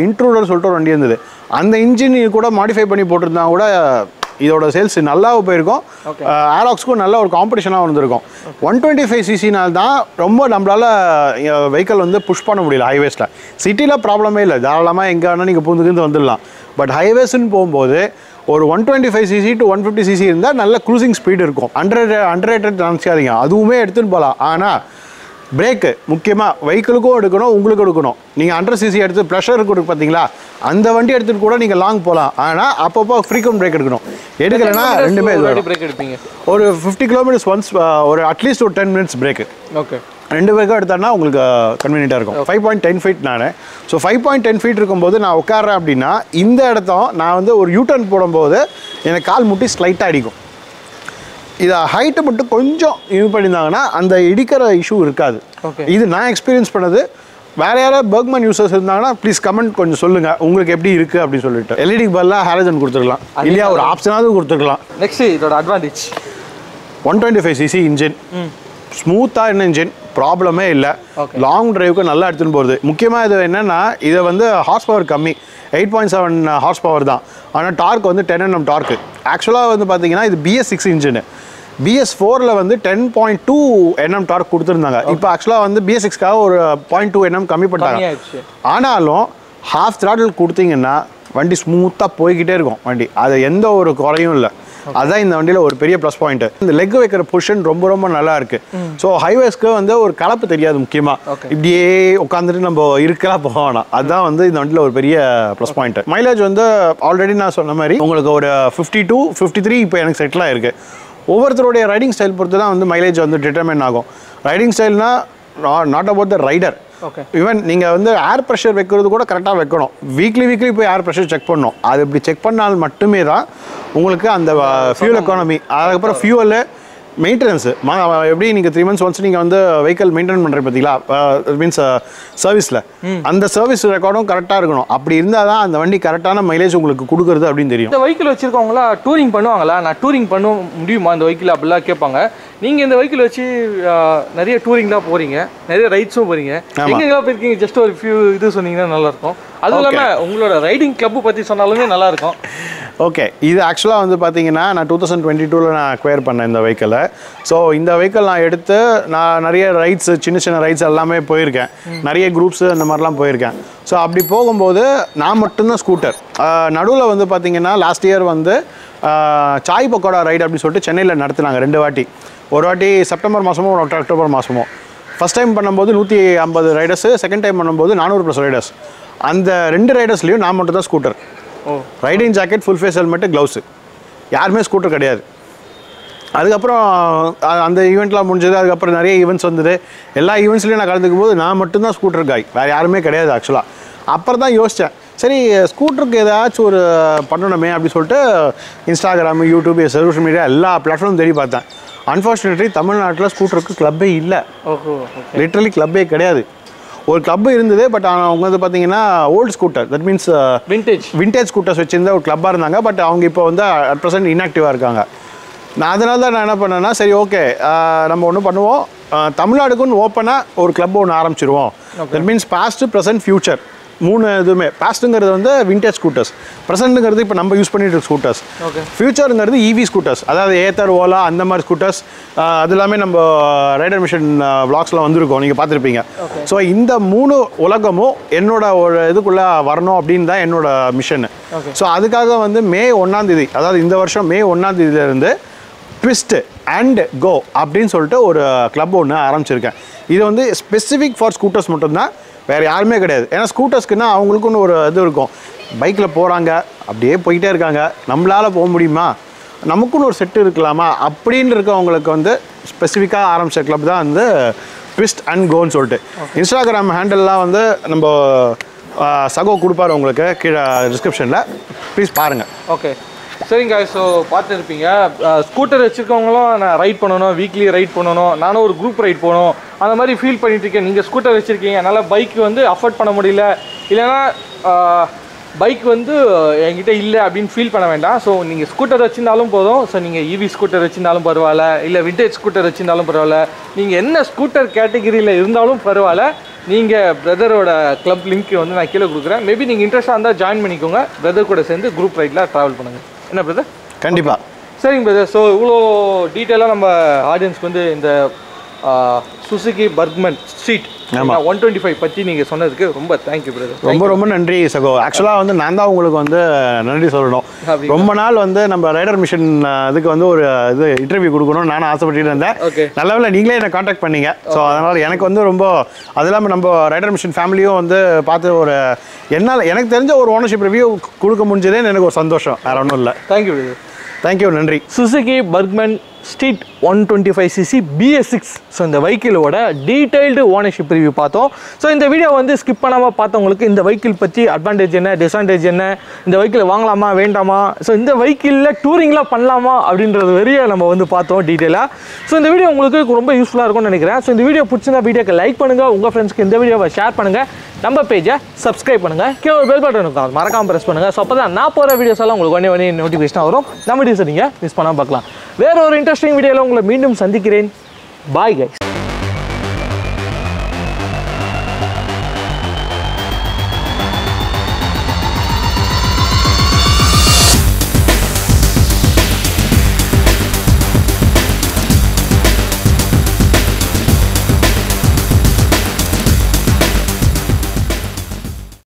இன்ட்ரூடர் சொல்லிட்டு ஒரு வண்டி இருந்தது, அந்த இன்ஜின் கூட மாடிஃபை பண்ணி போட்டிருந்தா கூட இதோட சேல்ஸ் நல்லா போயிருக்கும், ஆராக்ஸ்க்கும் நல்ல ஒரு காம்படிஷனாக இருந்திருக்கும். 125 சிசினால் தான் ரொம்ப நம்மளால் வெஹிக்கிள் வந்து புஷ் பண்ண முடியல ஹைவேஸில். சிட்டியில் ப்ராப்ளமே இல்லை, தாராளமாக எங்கே வேணால் நீங்கள் பூந்துக்கிட்டு வந்துடலாம். பட் ஹைவேஸ்ன்னு போகும்போது ஒரு 125 சிசி to 150 சிசி இருந்தால் நல்ல க்ரூசிங் ஸ்பீடு இருக்கும். அண்டர்ரேட்டட் நினச்சிக்காதீங்க, அதுவுமே எடுத்துன்னு போகலாம். ஆனால் பிரேக்கு முக்கியமாக வெஹிக்கிளுக்கும் எடுக்கணும், உங்களுக்கும் எடுக்கணும். நீங்கள் 100 சிசி எடுத்து ப்ரெஷர் இருக்கு பார்த்தீங்களா, அந்த வண்டி எடுத்துகிட்டு கூட நீங்கள் லாங் போகலாம். ஆனால் அப்பப்போ ஃப்ரீக்வெண்ட் பிரேக் எடுக்கணும். எடுக்கலைன்னா ரெண்டுமே பிரேக் எடுப்பீங்க. ஒரு 50 கிலோமீட்டர்ஸ் ஒன்ஸ், ஒரு அட்லீஸ்ட் ஒரு 10 மினிட்ஸ் பிரேக்கு. 2 பேருக்கும் எடுத்தாங்கன்னா உங்களுக்கு கன்வீனியண்ட்டாக இருக்கும். 5.10 ஃபீட் நான். ஸோ 5.10 ஃபீட் இருக்கும்போது நான் உட்காரேன் அப்படின்னா இந்த இடத்த நான் வந்து ஒரு யூட்டர்ன் போடும்போது எனக்கு கால் முட்டி ஸ்லைட்டாக அடிக்கும். இதை ஹைட்டு மட்டும் கொஞ்சம் இது பண்ணியிருந்தாங்கன்னா அந்த இடிக்கிற இஷ்யூ இருக்காது. இது நான் எக்ஸ்பீரியன்ஸ் பண்ணது. வேறு யாராவது பர்க்மன் யூசர்ஸ் இருந்தாங்கன்னா ப்ளீஸ் கமெண்ட் கொஞ்சம் சொல்லுங்கள் உங்களுக்கு எப்படி இருக்குது அப்படின்னு சொல்லிட்டு. எல்இடி பல்ல ஹாலஜன் கொடுத்துருக்கலாம், இல்லையா ஒரு ஆப்ஷனாவது கொடுத்துருக்கலாம். நெக்ஸ்ட் இதோட அட்வான்டேஜ் 125 சிசி இன்ஜின், ஸ்மூத்தாக என்ன இன்ஜின், ப்ராப்ளமே இல்லை. லாங் டிரைவுக்கு நல்லா எடுத்துன்னு போகிறது. முக்கியமாக இது என்னென்னா இதை வந்து ஹார்ஸ் பவர் கம்மி, 8.7 ஹார்ஸ் பவர் தான். ஆனால் டார்க் வந்து 10 Nm டார்க்கு. ஆக்சுவலாக வந்து பார்த்தீங்கன்னா இது BS6 இன்ஜின். BS4ல் வந்து 10.2 Nm டார்க் கொடுத்துருந்தாங்க. இப்போ ஆக்சுவலாக வந்து BS6க்காக ஒரு 0.2 Nm கம்மி பண்ணிட்டாங்க. ஆனாலும் ஹாஃப் த்ராட்டில் கொடுத்தீங்கன்னா வண்டி ஸ்மூத்தாக போய்கிட்டே இருக்கும் வண்டி, அது எந்த ஒரு குறையும் இல்லை. அதுதான் இந்த வண்டியில் ஒரு பெரிய ப்ளஸ் பாயிண்ட். இந்த லெக் வைக்கிற பொசிஷன் ரொம்ப ரொம்ப நல்லா இருக்கு. ஸோ ஹைவேஸ்க்கு வந்து ஒரு கலப்பு தெரியாது. முக்கியமாக இப்படியே உட்காந்துட்டு நம்ம இருக்கலாம் போக வேணாம். அதுதான் வந்து இந்த வண்டியில் ஒரு பெரிய ப்ளஸ் பாயிண்ட். மைலேஜ் வந்து ஆல்ரெடி நான் சொன்ன மாதிரி உங்களுக்கு ஒரு 52, 53 இப்போ எனக்கு செட்டில் ஆயிருக்கு. ஒவ்வொருத்தருடைய ரைடிங் ஸ்டைல் பொறுத்து தான் வந்து மைலேஜ் வந்து டிட்டர்மைன் ஆகும். ரைடிங் ஸ்டைல்னா not about the rider, even நீங்கள் வந்து ஏர் ப்ரெஷர் வைக்கிறது கூட கரெக்டாக வைக்கணும். வீக்லி போய் ஏர் ப்ரெஷர் செக் பண்ணணும். அது இப்படி செக் பண்ணால் மட்டுமே தான் உங்களுக்கு அந்த ஃபியூல் எக்கானமி, அதுக்கப்புறம் ஃபியூவலு மெயின்டெனன்ஸு எப்படி நீங்கள் 3 months ஒன்ஸ் நீங்கள் வந்து வெஹிக்கல் மெயின்டைன் பண்ணுறது பார்த்தீங்களா, மீன்ஸ் சர்வீஸில் அந்த சர்வீஸ் ரெக்கார்டும் கரெக்டாக இருக்கணும். அப்படி இருந்தால் தான் அந்த வண்டி கரெக்டான மைலேஜ் உங்களுக்கு கொடுக்குறது அப்படின்னு தெரியும். இந்த வெஹிக்கிள் வச்சுருக்கவங்களா டூரிங் பண்ணுவாங்களா, நான் டூரிங் பண்ண முடியுமா இந்த வெஹிக்கிள் அப்படிலாம் கேட்பாங்க. நீங்கள் இந்த வெஹிக்கிள் வச்சு நிறைய டூரிங் தான் போகிறீங்க, நிறைய ரைட்ஸும் போகிறீங்க. எங்கெல்லாம் போயிருக்கீங்க ஜஸ்ட் ஒரு ஃபியூ இது சொன்னீங்கன்னா நல்லாயிருக்கும். அதுவும் இல்லாமல் உங்களோட ரைடிங் கிளப்பு பற்றி சொன்னாலுமே நல்லாயிருக்கும். ஓகே, இது ஆக்சுவலாக வந்து பார்த்தீங்கன்னா நான் 2022 நான் அக்வயர் பண்ணேன் இந்த வெஹிக்கிளை. ஸோ இந்த வெஹிக்கிள் நான் எடுத்து நான் நிறைய ரைட்ஸு சின்ன ரைட்ஸ் எல்லாமே போயிருக்கேன், நிறைய குரூப்ஸு அந்த மாதிரிலாம் போயிருக்கேன். ஸோ அப்படி போகும்போது நான் மட்டும்தான் ஸ்கூட்டர். நடுவில் வந்து பார்த்தீங்கன்னா லாஸ்ட் இயர் வந்து சாய் பக்கோடா ரைடு அப்படின்னு சொல்லிட்டு சென்னையில் நடத்துனாங்க 2 வாட்டி. ஒரு வாட்டி செப்டம்பர் மாதமும் ஒரு அக்டோபர் மாதமும். ஃபஸ்ட் டைம் பண்ணும்போது 150 ரைடர்ஸு, செகண்ட் டைம் பண்ணும்போது 400+ ரைடர்ஸ். அந்த 2 ரைடர்ஸ்லையும் நான் மட்டும் தான் scooter. Riding jacket, full face helmet, gloves, யாருமே ஸ்கூட்டர் கிடையாது. அதுக்கப்புறம் அந்த ஈவெண்ட்லாம் முடிஞ்சது. அதுக்கப்புறம் நிறைய ஈவெண்ட்ஸ் வந்தது. எல்லா ஈவெண்ட்ஸ்லையும் நான் கலந்துக்கும் போது நான் மட்டும்தான் ஸ்கூட்டர் காய், வேறு யாருமே கிடையாது ஆக்சுவலாக. அப்புறம் தான் யோசித்தேன், சரி ஸ்கூட்டருக்கு ஏதாச்சும் ஒரு பண்ணணுமே அப்படின்னு சொல்லிட்டு இன்ஸ்டாகிராமு, யூடியூப், சோஷியல் மீடியா எல்லா பிளாட்ஃபார்மும் தேடி பார்த்தேன். அன்ஃபார்ச்சுனேட்லி தமிழ்நாட்டில் ஸ்கூட்டருக்கு கிளப்பே இல்லை. லிட்ரலி கிளப்பே கிடையாது. ஒரு கிளப் இருந்தது, பட் அவங்க வந்து பார்த்தீங்கன்னா old scooter, that means vintage scooters வச்சுருந்தா ஒரு கிளப்பாக இருந்தாங்க. பட் அவங்க இப்போ வந்து அட் ப்ரெசென்ட் இன்ஆக்டிவாக இருக்காங்க. நான் அதனால தான் நான் என்ன பண்ணேன்னா, சரி ஓகே நம்ம ஒன்று பண்ணுவோம், தமிழ்நாடுக்குன்னு ஓப்பனாக ஒரு கிளப் ஒன்று ஆரம்பிச்சிருவோம். That means past, present, future 3 இதுவுமே. பாஸ்ட்டுங்கிறது வந்து விண்டேஜ் ஸ்கூட்டர்ஸ், ப்ரெசென்ட்டுங்கிறது இப்போ நம்ம யூஸ் பண்ணிட்டு இருக்க ஸ்கூட்டர்ஸ், ஃபியூச்சருங்கிறது இவி ஸ்கூட்டர்ஸ், அதாவது ஏத்தர், ஓலா அந்த மாதிரி ஸ்கூட்டர்ஸ். அது எல்லாமே நம்ம ரைடர் மிஷன் விளாக்ஸில் வந்திருக்கோம், நீங்கள் பார்த்துருப்பீங்க. ஸோ இந்த 3 உலகமும் என்னோட ஒரு இதுக்குள்ளே வரணும் அப்படின்னு தான் என்னோட மிஷன். ஸோ அதுக்காக வந்து மே 1ஆம் தேதி, அதாவது இந்த வருஷம் மே 1ஆம் தேதியிலேருந்து ட்விஸ்ட் அண்ட் கோ அப்படின்னு சொல்லிட்டு ஒரு கிளப் ஒன்று ஆரம்பிச்சிருக்கேன். இது வந்து ஸ்பெசிஃபிக் ஃபார் ஸ்கூட்டர்ஸ் மட்டும்தான், வேறு யாருமே கிடையாது. ஏன்னா ஸ்கூட்டர்ஸ்க்குன்னா அவங்களுக்குன்னு ஒரு இது இருக்கும், பைக்கில் போகிறாங்க, அப்படியே போயிட்டே இருக்காங்க, நம்மளால் போக முடியுமா, நமக்குன்னு ஒரு செட்டு இருக்கலாமா அப்படின்னு இருக்கவங்களுக்கு வந்து ஸ்பெசிஃபிக்காக ஆரம்பித்த கிளப் தான் வந்து ட்விஸ்ட் அண்ட் கோன்னு சொல்லிட்டு. இன்ஸ்டாகிராம் ஹேண்டல்லாம் வந்து நம்ம சகோ கொடுப்பாரு உங்களுக்கு கீழே டிஸ்கிரிப்ஷனில், ப்ளீஸ் பாருங்கள். ஓகே, சரிங்க. ஸோ பார்த்துருப்பீங்க, ஸ்கூட்டர் வச்சுருக்கவங்களும் நான் ரைட் பண்ணணும், வீக்லி ரைட் பண்ணணும், நானும் ஒரு குரூப் ரைட் போகணும், அந்த மாதிரி ஃபீல் பண்ணிட்டுருக்கேன். நீங்கள் ஸ்கூட்டர் வச்சுருக்கீங்க, என்னால் பைக் வந்து அஃபோர்ட் பண்ண முடியல, இல்லைன்னா பைக் வந்து என்கிட்ட இல்லை அப்படின்னு ஃபீல் பண்ண வேண்டாம். ஸோ நீங்கள் ஸ்கூட்டர் வச்சுருந்தாலும் போதும். ஸோ நீங்கள் இவி ஸ்கூட்டர் வச்சுருந்தாலும் பரவாயில்ல, இல்லை விண்டேஜ் ஸ்கூட்டர் வச்சுருந்தாலும் பரவாயில்ல, நீங்கள் என்ன ஸ்கூட்டர் கேட்டகிரியில் இருந்தாலும் பரவாயில்ல, நீங்கள் பிரதரோட கிளப் லிங்க் வந்து நான் கீழே கொடுக்குறேன். மேபி நீங்கள் இன்ட்ரெஸ்ட்டாக இருந்தால் ஜாயின் பண்ணிக்கோங்க, பிரதர் கூட சேர்ந்து குரூப் ரைட்டில் ட்ராவல் பண்ணுங்கள். என்ன பிரதர்? கண்டிப்பாக. சரிங்க பிரதர். ஸோ இவ்வளோ டீட்டெயிலாக நம்ம ஆடியன்ஸ்க்கு வந்து இந்த சுசுகி பர்க்மன் ஸ்ட்ரீட் 125 பற்றி நீங்கள் சொன்னதுக்கு ரொம்ப தேங்க்யூ பிரதர். ரொம்ப நன்றி சகோ. ஆக்சுவலாக வந்து நான் தான் உங்களுக்கு வந்து நன்றி சொல்லணும். ரொம்ப நாள் வந்து நம்ம ரைடர் மிஷன் இதுக்கு வந்து ஒரு இது இன்டர்வியூ கொடுக்கணும்னு நானும் ஆசைப்பட்டு இருந்தேன். நல்ல வேளை நீங்களே என்னை காண்டாக்ட் பண்ணீங்க. ஸோ அதனால் எனக்கு வந்து ரொம்ப, அது இல்லாமல் நம்ம ரைடர் மிஷன் ஃபேமிலியும் வந்து பார்த்து ஒரு என்னால் எனக்கு தெரிஞ்ச ஒரு ஓனர்ஷிப் ரிவ்யூ கொடுக்க முடிஞ்சதேன்னு எனக்கு ஒரு சந்தோஷம், வேறு ஒன்றும் இல்லை. Thank you brother. தேங்க்யூ, நன்றி. Suzuki Burgman street 125cc BS6. So இந்த வெஹிக்கிளோட டீடைல்டு ஓனர்ஷிப் ரிவ்யூ பார்த்தோம். ஸோ இந்த வீடியோ வந்து ஸ்கிப் பண்ணாமல் பார்த்தவங்களுக்கு இந்த வெஹிக்கிள் பற்றி அட்வான்டேஜ் என்ன, டிஸ்அட்வான்டேஜ் என்ன, இந்த வெஹிக்கிள் வாங்கலாமா வேண்டாமா, ஸோ இந்த வெஹிக்கிளில் டூரிங்லாம் பண்ணலாமா அப்படின்றது வரைய நம்ம வந்து பார்த்தோம் டீட்டெயிலாக. ஸோ இந்த வீடியோ உங்களுக்கு ரொம்ப யூஸ்ஃபுல்லாக இருக்கும்னு நினைக்கிறேன். ஸோ இந்த வீடியோ பிடிச்சிருந்தா வீடியோக்கு லைக் பண்ணுங்கள், உங்கள் ஃப்ரெண்ட்ஸ்க்கு இந்த வீடியோவை ஷேர் பண்ணுங்கள், நம்ம பேஜை சப்ஸ்கிரைப் பண்ணுங்கள், கீழே ஒரு பெல் பட்டன் இருக்கும், மறக்காமல் ப்ரெஸ் பண்ணுங்கள். ஸோ அப்போ தான் நான் போகிற வீடியோஸ் எல்லாம் உங்களுக்கு உடனே நோட்டிஃபிகேஷன் வரும். நம்ம வீடியோஸை நீங்கள் மிஸ் பண்ணாமல் பார்க்கலாம். வேற ஒரு இன்ட்ரெஸ்டிங் வீடியோவில் உங்களை மீண்டும் சந்திக்கிறேன். Bye guys.